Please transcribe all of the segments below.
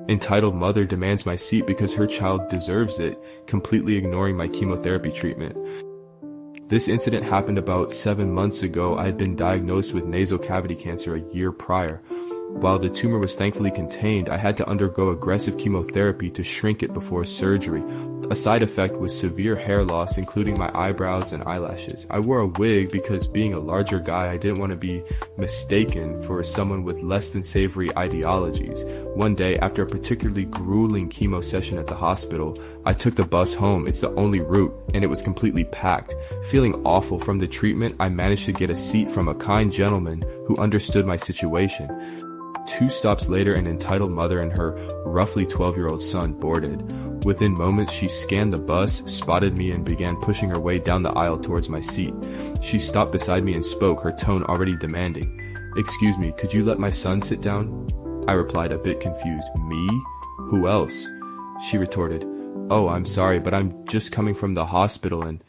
Entitled mother demands my seat because her child deserves it, completely ignoring my chemotherapy treatment. This incident happened about 7 months ago. I had been diagnosed with nasal cavity cancer a year prior. While the tumor was thankfully contained, I had to undergo aggressive chemotherapy to shrink it before surgery. A side effect was severe hair loss, including my eyebrows and eyelashes. I wore a wig because, being a larger guy, I didn't want to be mistaken for someone with less than savory ideologies. One day, after a particularly grueling chemo session at the hospital, I took the bus home. It's the only route, and it was completely packed. Feeling awful from the treatment, I managed to get a seat from a kind gentleman who understood my situation. 2 stops later, an entitled mother and her roughly 12-year-old son boarded. Within moments, she scanned the bus, spotted me, and began pushing her way down the aisle towards my seat. She stopped beside me and spoke, her tone already demanding. "Excuse me, could you let my son sit down?" I replied, a bit confused. "Me? Who else?" She retorted, "Oh, I'm sorry, but I'm just coming from the hospital," and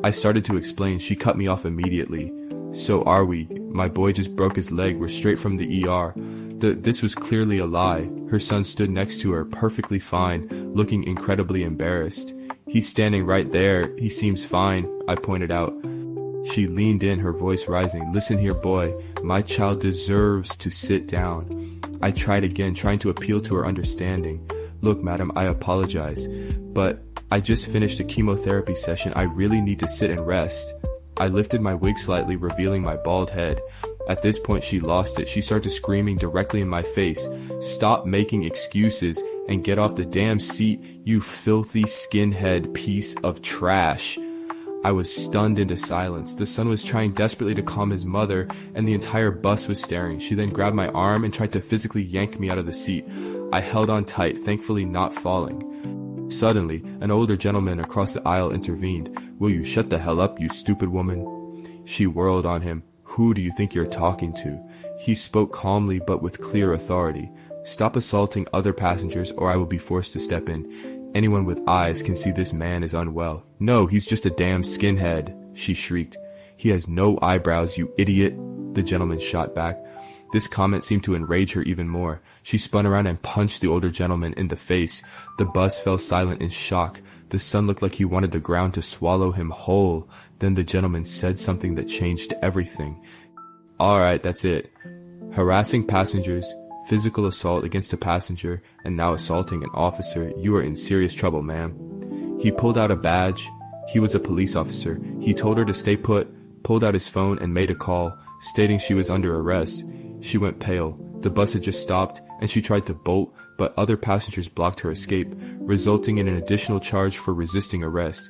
I started to explain. She cut me off immediately. "So are we. My boy just broke his leg. We're straight from the ER." This was clearly a lie. Her son stood next to her, perfectly fine, looking incredibly embarrassed. "He's standing right there. He seems fine," I pointed out. She leaned in, her voice rising. "Listen here, boy. My child deserves to sit down." I tried again, trying to appeal to her understanding. "Look, madam, I apologize, but I just finished a chemotherapy session. I really need to sit and rest." I lifted my wig slightly, revealing my bald head. At this point, she lost it. She started screaming directly in my face, "Stop making excuses and get off the damn seat, you filthy skinhead piece of trash." I was stunned into silence. The son was trying desperately to calm his mother, and the entire bus was staring. She then grabbed my arm and tried to physically yank me out of the seat. I held on tight, thankfully not falling. Suddenly, an older gentleman across the aisle intervened. "Will you shut the hell up, you stupid woman?" She whirled on him. "Who do you think you're talking to?" He spoke calmly but with clear authority. "Stop assaulting other passengers or I will be forced to step in. Anyone with eyes can see this man is unwell." "No, he's just a damn skinhead," she shrieked. "He has no eyebrows, you idiot," the gentleman shot back. This comment seemed to enrage her even more. She spun around and punched the older gentleman in the face. The bus fell silent in shock. The son looked like he wanted the ground to swallow him whole. Then the gentleman said something that changed everything. "Alright, that's it. Harassing passengers, physical assault against a passenger, and now assaulting an officer. You are in serious trouble, ma'am." He pulled out a badge. He was a police officer. He told her to stay put, pulled out his phone, and made a call, stating she was under arrest. She went pale. The bus had just stopped, and she tried to bolt, but other passengers blocked her escape, resulting in an additional charge for resisting arrest.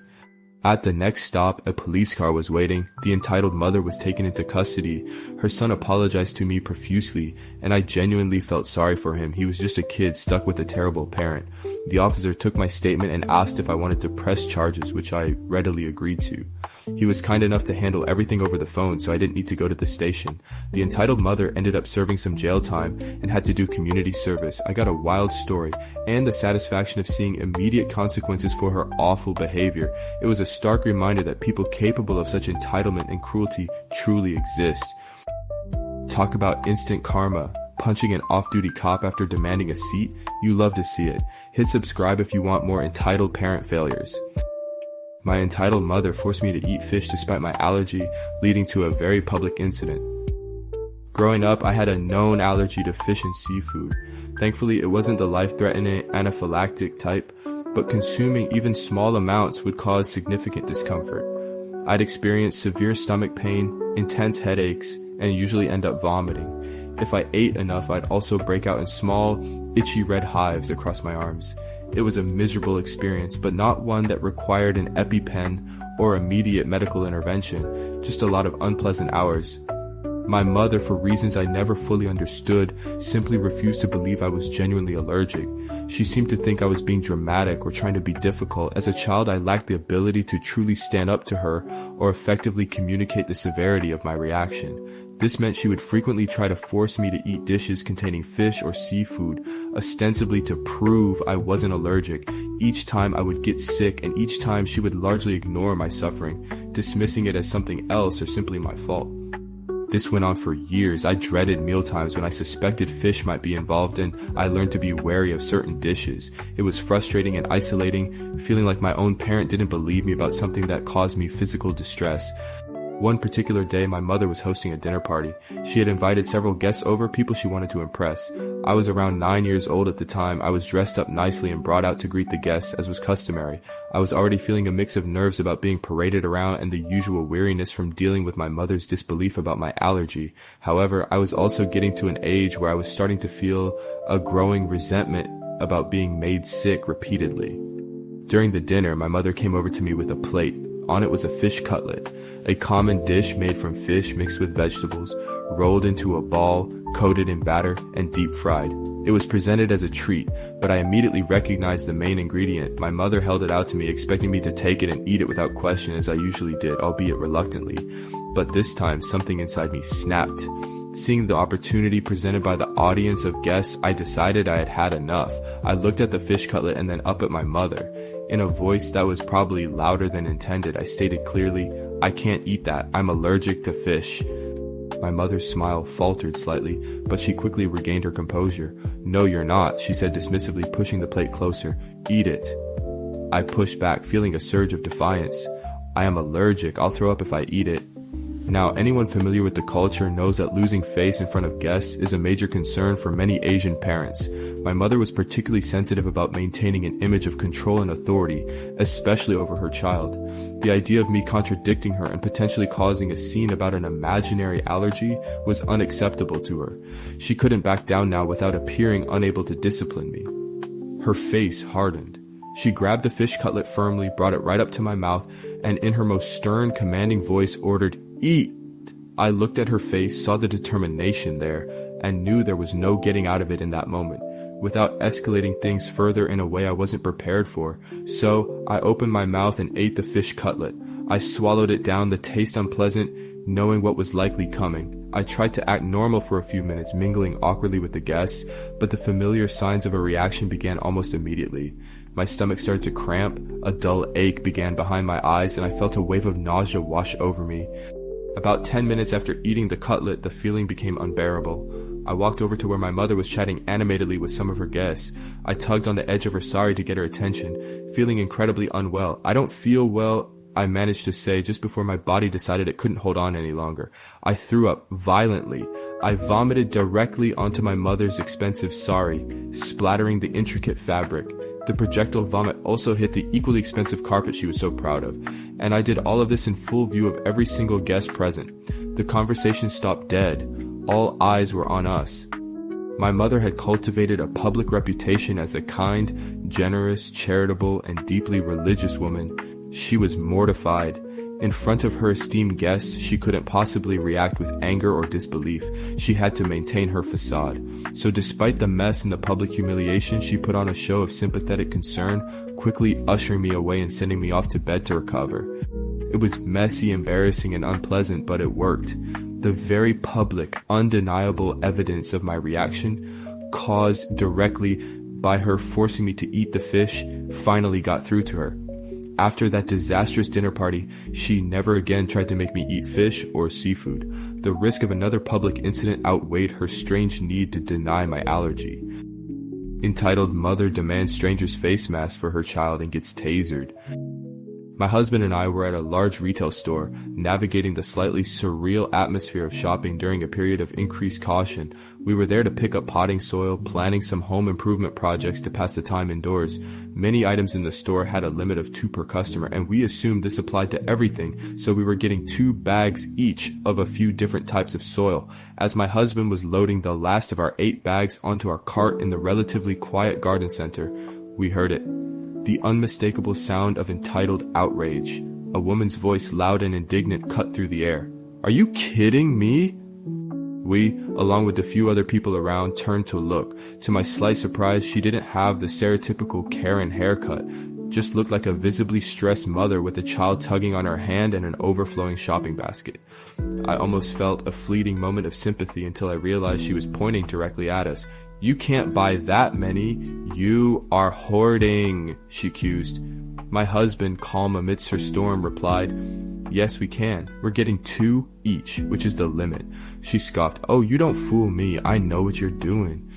At the next stop, a police car was waiting. The entitled mother was taken into custody. Her son apologized to me profusely, and I genuinely felt sorry for him. He was just a kid stuck with a terrible parent. The officer took my statement and asked if I wanted to press charges, which I readily agreed to. He was kind enough to handle everything over the phone, so I didn't need to go to the station. The entitled mother ended up serving some jail time and had to do community service. I got a wild story and the satisfaction of seeing immediate consequences for her awful behavior. It was a stark reminder that people capable of such entitlement and cruelty truly exist. Talk about instant karma. Punching an off-duty cop after demanding a seat? You love to see it. Hit subscribe if you want more entitled parent failures. My entitled mother forced me to eat fish despite my allergy, leading to a very public incident. Growing up, I had a known allergy to fish and seafood. Thankfully, it wasn't the life-threatening anaphylactic type, but consuming even small amounts would cause significant discomfort. I'd experience severe stomach pain, intense headaches, and usually end up vomiting. If I ate enough, I'd also break out in small, itchy red hives across my arms. It was a miserable experience, but not one that required an EpiPen or immediate medical intervention, just a lot of unpleasant hours. My mother, for reasons I never fully understood, simply refused to believe I was genuinely allergic. She seemed to think I was being dramatic or trying to be difficult. As a child, I lacked the ability to truly stand up to her or effectively communicate the severity of my reaction. This meant she would frequently try to force me to eat dishes containing fish or seafood, ostensibly to prove I wasn't allergic. Each time I would get sick, and each time she would largely ignore my suffering, dismissing it as something else or simply my fault. This went on for years. I dreaded mealtimes when I suspected fish might be involved, and I learned to be wary of certain dishes. It was frustrating and isolating, feeling like my own parent didn't believe me about something that caused me physical distress. One particular day, my mother was hosting a dinner party. She had invited several guests over, people she wanted to impress. I was around 9 years old at the time. I was dressed up nicely and brought out to greet the guests, as was customary. I was already feeling a mix of nerves about being paraded around and the usual weariness from dealing with my mother's disbelief about my allergy. However, I was also getting to an age where I was starting to feel a growing resentment about being made sick repeatedly. During the dinner, my mother came over to me with a plate. On it was a fish cutlet, a common dish made from fish mixed with vegetables, rolled into a ball, coated in batter, and deep fried. It was presented as a treat, but I immediately recognized the main ingredient. My mother held it out to me, expecting me to take it and eat it without question as I usually did, albeit reluctantly. But this time, something inside me snapped. Seeing the opportunity presented by the audience of guests, I decided I had had enough. I looked at the fish cutlet and then up at my mother. In a voice that was probably louder than intended, I stated clearly, "I can't eat that. I'm allergic to fish." My mother's smile faltered slightly, but she quickly regained her composure. "No, you're not," she said dismissively, pushing the plate closer. "Eat it." I pushed back, feeling a surge of defiance. "I am allergic. I'll throw up if I eat it." Now, anyone familiar with the culture knows that losing face in front of guests is a major concern for many Asian parents. My mother was particularly sensitive about maintaining an image of control and authority, especially over her child. The idea of me contradicting her and potentially causing a scene about an imaginary allergy was unacceptable to her. She couldn't back down now without appearing unable to discipline me. Her face hardened. She grabbed the fish cutlet firmly, brought it right up to my mouth, and in her most stern, commanding voice ordered, "Eat!" I looked at her face, saw the determination there, and knew there was no getting out of it in that moment, without escalating things further in a way I wasn't prepared for. So I opened my mouth and ate the fish cutlet. I swallowed it down, the taste unpleasant, knowing what was likely coming. I tried to act normal for a few minutes, mingling awkwardly with the guests, but the familiar signs of a reaction began almost immediately. My stomach started to cramp, a dull ache began behind my eyes, and I felt a wave of nausea wash over me. About 10 minutes after eating the cutlet, the feeling became unbearable. I walked over to where my mother was chatting animatedly with some of her guests. I tugged on the edge of her sari to get her attention, feeling incredibly unwell. "I don't feel well," I managed to say just before my body decided it couldn't hold on any longer. I threw up violently. I vomited directly onto my mother's expensive sari, splattering the intricate fabric. The projectile vomit also hit the equally expensive carpet she was so proud of, and I did all of this in full view of every single guest present. The conversation stopped dead. All eyes were on us. My mother had cultivated a public reputation as a kind, generous, charitable, and deeply religious woman. She was mortified. In front of her esteemed guests, she couldn't possibly react with anger or disbelief. She had to maintain her facade. So despite the mess and the public humiliation, she put on a show of sympathetic concern, quickly ushering me away and sending me off to bed to recover. It was messy, embarrassing, and unpleasant, but it worked. The very public, undeniable evidence of my reaction, caused directly by her forcing me to eat the fish, finally got through to her. After that disastrous dinner party, she never again tried to make me eat fish or seafood. The risk of another public incident outweighed her strange need to deny my allergy. Entitled Mother Demands Stranger's Face Mask for Her Child and Gets Tasered. My husband and I were at a large retail store, navigating the slightly surreal atmosphere of shopping during a period of increased caution. We were there to pick up potting soil, planning some home improvement projects to pass the time indoors. Many items in the store had a limit of 2 per customer, and we assumed this applied to everything, so we were getting 2 bags each of a few different types of soil. As my husband was loading the last of our 8 bags onto our cart in the relatively quiet garden center, we heard it. The unmistakable sound of entitled outrage. A woman's voice, loud and indignant, cut through the air. "Are you kidding me?" We, along with the few other people around, turned to look. To my slight surprise, she didn't have the stereotypical Karen haircut, just looked like a visibly stressed mother with a child tugging on her hand and an overflowing shopping basket. I almost felt a fleeting moment of sympathy until I realized she was pointing directly at us. "You can't buy that many. You are hoarding," she accused. My husband, calm amidst her storm, replied, Yes, we can. We're getting 2 each, which is the limit. She scoffed. Oh, you don't fool me. I know what you're doing.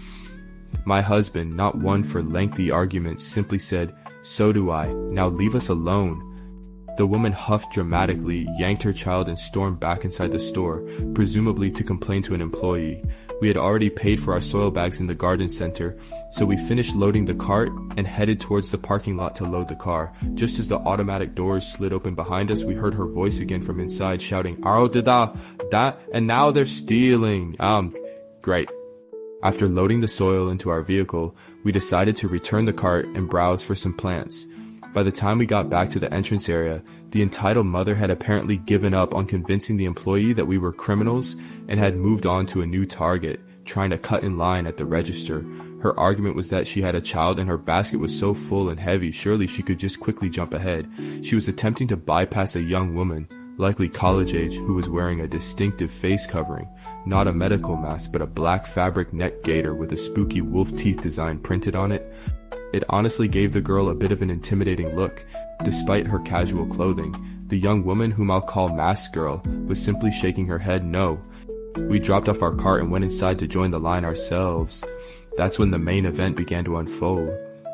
My husband, not one for lengthy arguments, simply said, so do I. Now leave us alone. The woman huffed dramatically, yanked her child, and stormed back inside the store, presumably to complain to an employee. We had already paid for our soil bags in the garden center, so we finished loading the cart and headed towards the parking lot to load the car. Just as the automatic doors slid open behind us, we heard her voice again from inside, shouting, "Aro dida, that, and now they're stealing." Great. After loading the soil into our vehicle, we decided to return the cart and browse for some plants. By the time we got back to the entrance area, the entitled mother had apparently given up on convincing the employee that we were criminals and had moved on to a new target, trying to cut in line at the register. Her argument was that she had a child and her basket was so full and heavy, surely she could just quickly jump ahead. She was attempting to bypass a young woman, likely college age, who was wearing a distinctive face covering, not a medical mask but a black fabric neck gaiter with a spooky wolf teeth design printed on it. It honestly gave the girl a bit of an intimidating look, despite her casual clothing. The young woman, whom I'll call Mask Girl, was simply shaking her head no. We dropped off our cart and went inside to join the line ourselves. That's when the main event began to unfold.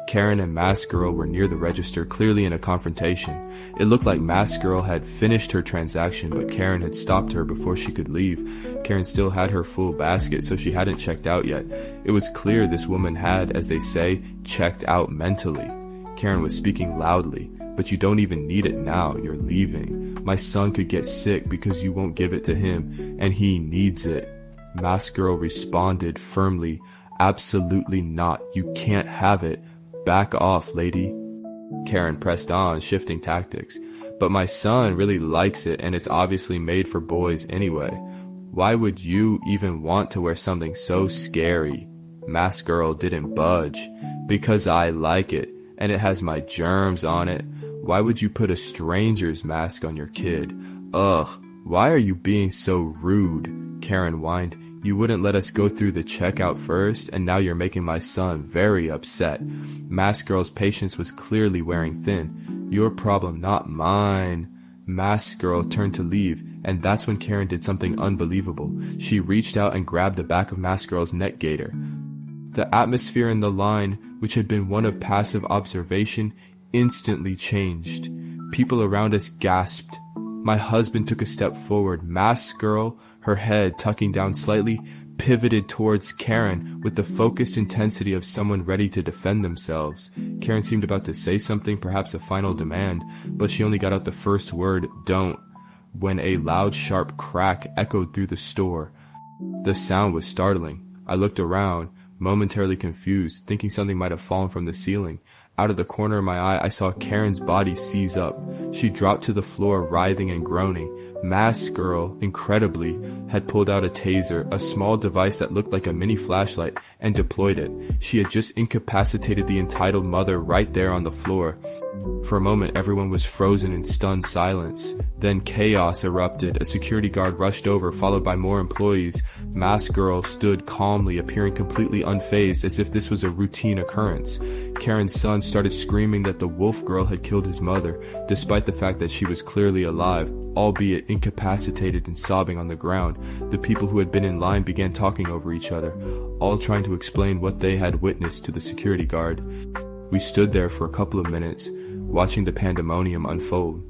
Karen and Mask Girl were near the register, clearly in a confrontation. It looked like Mask Girl had finished her transaction, but Karen had stopped her before she could leave. Karen still had her full basket, so she hadn't checked out yet. It was clear this woman had, as they say, checked out mentally. Karen was speaking loudly. But you don't even need it now, you're leaving. My son could get sick because you won't give it to him, and he needs it. Mask Girl responded firmly, absolutely not, you can't have it. Back off, lady. Karen pressed on, shifting tactics. But my son really likes it, and it's obviously made for boys anyway. Why would you even want to wear something so scary? Mask Girl didn't budge. Because I like it, and it has my germs on it. Why would you put a stranger's mask on your kid? Ugh, why are you being so rude? Karen whined. You wouldn't let us go through the checkout first, and now you're making my son very upset. Mask Girl's patience was clearly wearing thin. Your problem, not mine. Mask Girl turned to leave, and that's when Karen did something unbelievable. She reached out and grabbed the back of Mask Girl's neck gaiter. The atmosphere in the line, which had been one of passive observation, instantly changed. People around us gasped. My husband took a step forward. Mask Girl, her head tucking down slightly, pivoted towards Karen with the focused intensity of someone ready to defend themselves. Karen seemed about to say something, perhaps a final demand, but she only got out the first word, don't, when a loud, sharp crack echoed through the store. The sound was startling. I looked around, momentarily confused, thinking something might have fallen from the ceiling. Out of the corner of my eye, I saw Karen's body seize up. She dropped to the floor, writhing and groaning. Mask Girl, incredibly, had pulled out a taser, a small device that looked like a mini flashlight, and deployed it. She had just incapacitated the entitled mother right there on the floor. For a moment, everyone was frozen in stunned silence. Then chaos erupted. A security guard rushed over, followed by more employees. Mask Girl stood calmly, appearing completely unfazed, as if this was a routine occurrence. Karen's son started screaming that the wolf girl had killed his mother, despite the fact that she was clearly alive, albeit incapacitated and sobbing on the ground. The people who had been in line began talking over each other, all trying to explain what they had witnessed to the security guard. We stood there for a couple of minutes, watching the pandemonium unfold.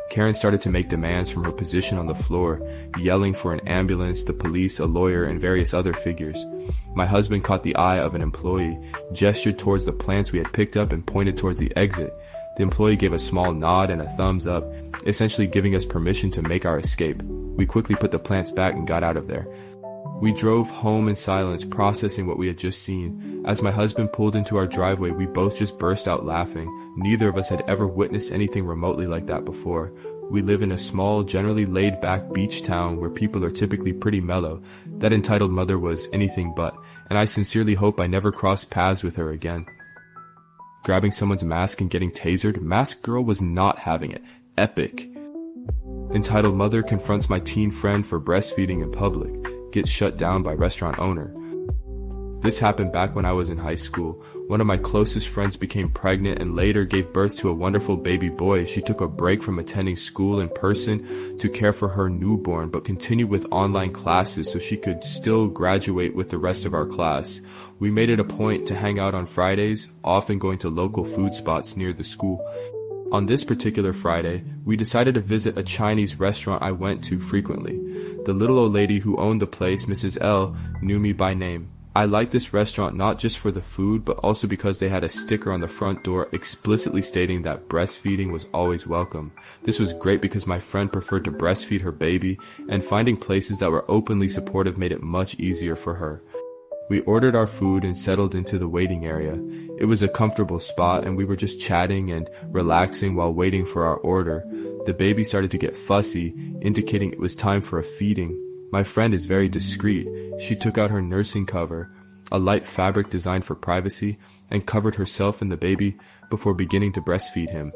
Karen started to make demands from her position on the floor, yelling for an ambulance, the police, a lawyer, and various other figures. My husband caught the eye of an employee, gestured towards the plants we had picked up, and pointed towards the exit. The employee gave a small nod and a thumbs up, essentially giving us permission to make our escape. We quickly put the plants back and got out of there. We drove home in silence, processing what we had just seen. As my husband pulled into our driveway, we both just burst out laughing. Neither of us had ever witnessed anything remotely like that before. We live in a small, generally laid-back beach town where people are typically pretty mellow. That entitled mother was anything but, and I sincerely hope I never cross paths with her again. Grabbing someone's mask and getting tasered, Mask Girl was not having it. Epic. Entitled mother confronts my teen friend for breastfeeding in public. Gets shut down by restaurant owner. This happened back when I was in high school. One of my closest friends became pregnant and later gave birth to a wonderful baby boy. She took a break from attending school in person to care for her newborn, but continued with online classes so she could still graduate with the rest of our class. We made it a point to hang out on Fridays, often going to local food spots near the school. On this particular Friday, we decided to visit a Chinese restaurant I went to frequently. The little old lady who owned the place, Mrs. L, knew me by name. I liked this restaurant not just for the food, but also because they had a sticker on the front door explicitly stating that breastfeeding was always welcome. This was great because my friend preferred to breastfeed her baby, and finding places that were openly supportive made it much easier for her. We ordered our food and settled into the waiting area. It was a comfortable spot and we were just chatting and relaxing while waiting for our order. The baby started to get fussy, indicating it was time for a feeding. My friend is very discreet. She took out her nursing cover, a light fabric designed for privacy, and covered herself and the baby before beginning to breastfeed him.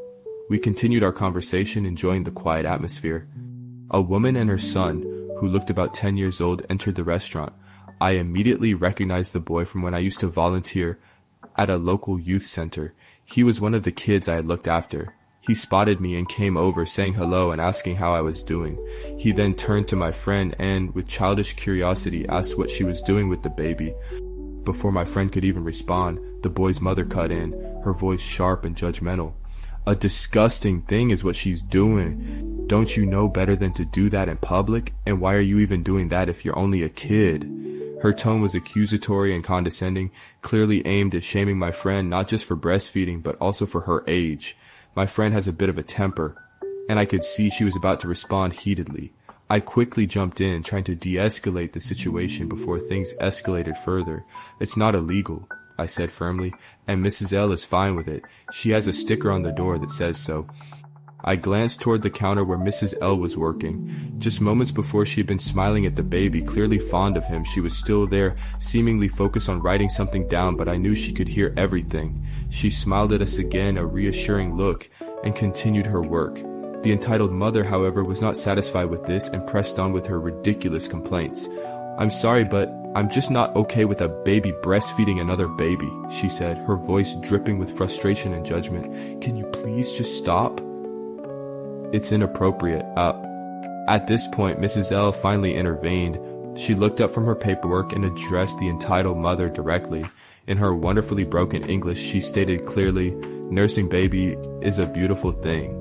We continued our conversation, enjoying the quiet atmosphere. A woman and her son, who looked about 10 years old, entered the restaurant. I immediately recognized the boy from when I used to volunteer at a local youth center. He was one of the kids I had looked after. He spotted me and came over, saying hello and asking how I was doing. He then turned to my friend and, with childish curiosity, asked what she was doing with the baby. Before my friend could even respond, the boy's mother cut in, her voice sharp and judgmental. "A disgusting thing is what she's doing. Don't you know better than to do that in public? And why are you even doing that if you're only a kid?" Her tone was accusatory and condescending, clearly aimed at shaming my friend not just for breastfeeding, but also for her age. My friend has a bit of a temper, and I could see she was about to respond heatedly. I quickly jumped in, trying to de-escalate the situation before things escalated further. "It's not illegal," I said firmly, "and Mrs. L is fine with it. She has a sticker on the door that says so." I glanced toward the counter where Mrs. L was working. Just moments before she had been smiling at the baby, clearly fond of him, she was still there, seemingly focused on writing something down, but I knew she could hear everything. She smiled at us again, a reassuring look, and continued her work. The entitled mother, however, was not satisfied with this and pressed on with her ridiculous complaints. "I'm sorry, but I'm just not okay with a baby breastfeeding another baby," she said, her voice dripping with frustration and judgment. "Can you please just stop? It's inappropriate." At this point, Mrs. L finally intervened. She looked up from her paperwork and addressed the entitled mother directly. In her wonderfully broken English, she stated clearly, "Nursing baby is a beautiful thing.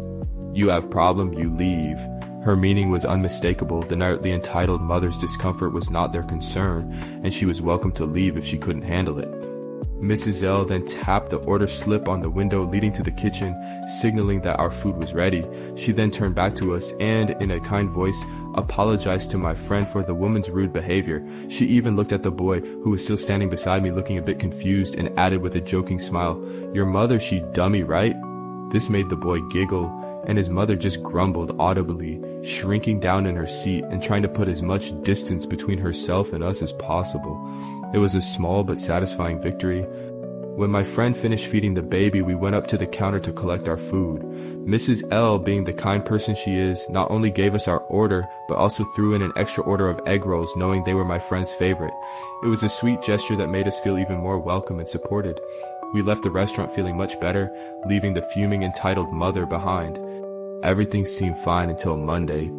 You have problem, you leave." Her meaning was unmistakable. The entitled mother's discomfort was not their concern, and she was welcome to leave if she couldn't handle it. Mrs. L then tapped the order slip on the window leading to the kitchen, signaling that our food was ready. She then turned back to us and, in a kind voice, apologized to my friend for the woman's rude behavior. She even looked at the boy, who was still standing beside me looking a bit confused, and added with a joking smile, "Your mother, she dummy, right?" This made the boy giggle, and his mother just grumbled audibly, shrinking down in her seat and trying to put as much distance between herself and us as possible. It was a small but satisfying victory. When my friend finished feeding the baby, we went up to the counter to collect our food. Mrs. L, being the kind person she is, not only gave us our order, but also threw in an extra order of egg rolls, knowing they were my friend's favorite. It was a sweet gesture that made us feel even more welcome and supported. We left the restaurant feeling much better, leaving the fuming entitled mother behind. Everything seemed fine until Monday.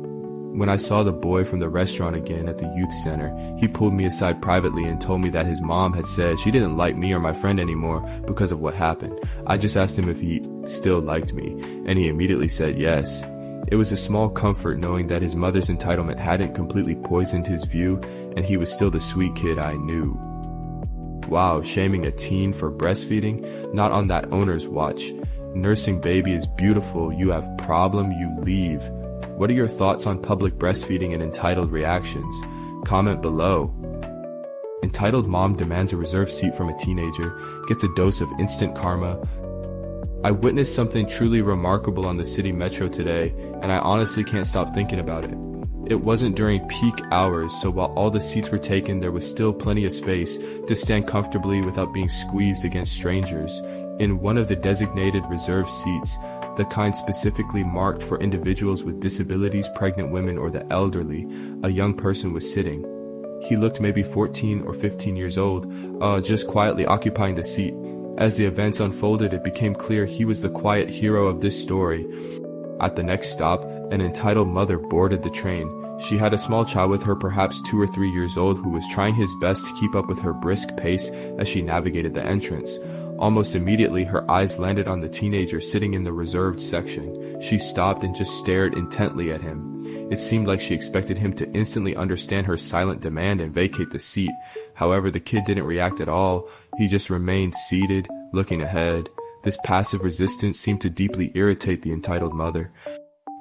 When I saw the boy from the restaurant again at the youth center, he pulled me aside privately and told me that his mom had said she didn't like me or my friend anymore because of what happened. I just asked him if he still liked me, and he immediately said yes. It was a small comfort knowing that his mother's entitlement hadn't completely poisoned his view, and he was still the sweet kid I knew. Wow, shaming a teen for breastfeeding? Not on that owner's watch. Nursing baby is beautiful, you have problem, you leave. What are your thoughts on public breastfeeding and entitled reactions? Comment below. Entitled mom demands a reserved seat from a teenager, gets a dose of instant karma. I witnessed something truly remarkable on the city metro today, and I honestly can't stop thinking about it. It wasn't during peak hours, so while all the seats were taken, there was still plenty of space to stand comfortably without being squeezed against strangers. In one of the designated reserved seats, the kind specifically marked for individuals with disabilities, pregnant women, or the elderly, a young person was sitting. He looked maybe 14 or 15 years old, just quietly occupying the seat. As the events unfolded, it became clear he was the quiet hero of this story. At the next stop, an entitled mother boarded the train. She had a small child with her, perhaps 2 or 3 years old, who was trying his best to keep up with her brisk pace as she navigated the entrance. Almost immediately, her eyes landed on the teenager sitting in the reserved section. She stopped and just stared intently at him. It seemed like she expected him to instantly understand her silent demand and vacate the seat. However, the kid didn't react at all. He just remained seated, looking ahead. This passive resistance seemed to deeply irritate the entitled mother.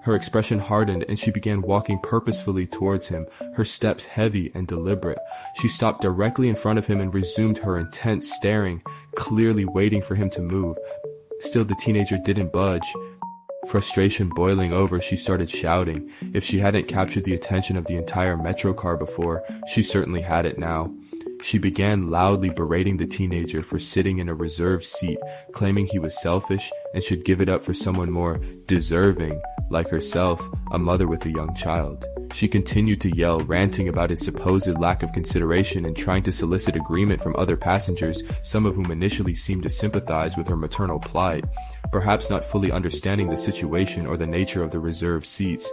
Her expression hardened and she began walking purposefully towards him, her steps heavy and deliberate. She stopped directly in front of him and resumed her intense staring, clearly waiting for him to move. Still, the teenager didn't budge. Frustration boiling over, she started shouting. If she hadn't captured the attention of the entire metro car before, she certainly had it now. She began loudly berating the teenager for sitting in a reserved seat, claiming he was selfish and should give it up for someone more deserving, like herself, a mother with a young child. She continued to yell, ranting about his supposed lack of consideration and trying to solicit agreement from other passengers, some of whom initially seemed to sympathize with her maternal plight, perhaps not fully understanding the situation or the nature of the reserved seats.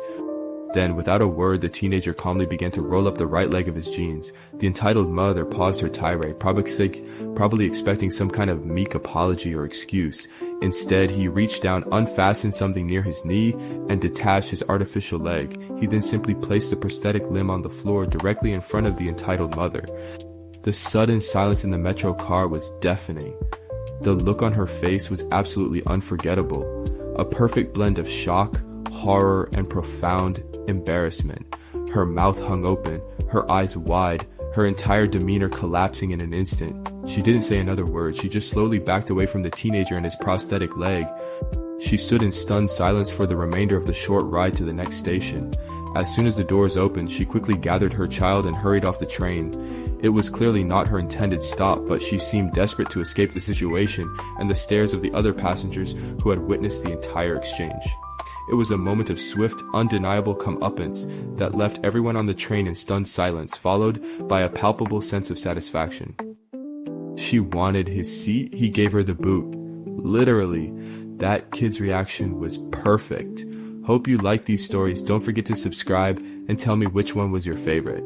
Then, without a word, the teenager calmly began to roll up the right leg of his jeans. The entitled mother paused her tirade, probably expecting some kind of meek apology or excuse. Instead, he reached down, unfastened something near his knee, and detached his artificial leg. He then simply placed the prosthetic limb on the floor directly in front of the entitled mother. The sudden silence in the metro car was deafening. The look on her face was absolutely unforgettable. A perfect blend of shock, horror, and profound embarrassment. Her mouth hung open, her eyes wide, her entire demeanor collapsing in an instant. She didn't say another word. She just slowly backed away from the teenager and his prosthetic leg. She stood in stunned silence for the remainder of the short ride to the next station. As soon as the doors opened, she quickly gathered her child and hurried off the train. It was clearly not her intended stop, but she seemed desperate to escape the situation and the stares of the other passengers who had witnessed the entire exchange. It was a moment of swift, undeniable comeuppance that left everyone on the train in stunned silence, followed by a palpable sense of satisfaction. She wanted his seat, he gave her the boot. Literally, that kid's reaction was perfect. Hope you like these stories. Don't forget to subscribe and tell me which one was your favorite.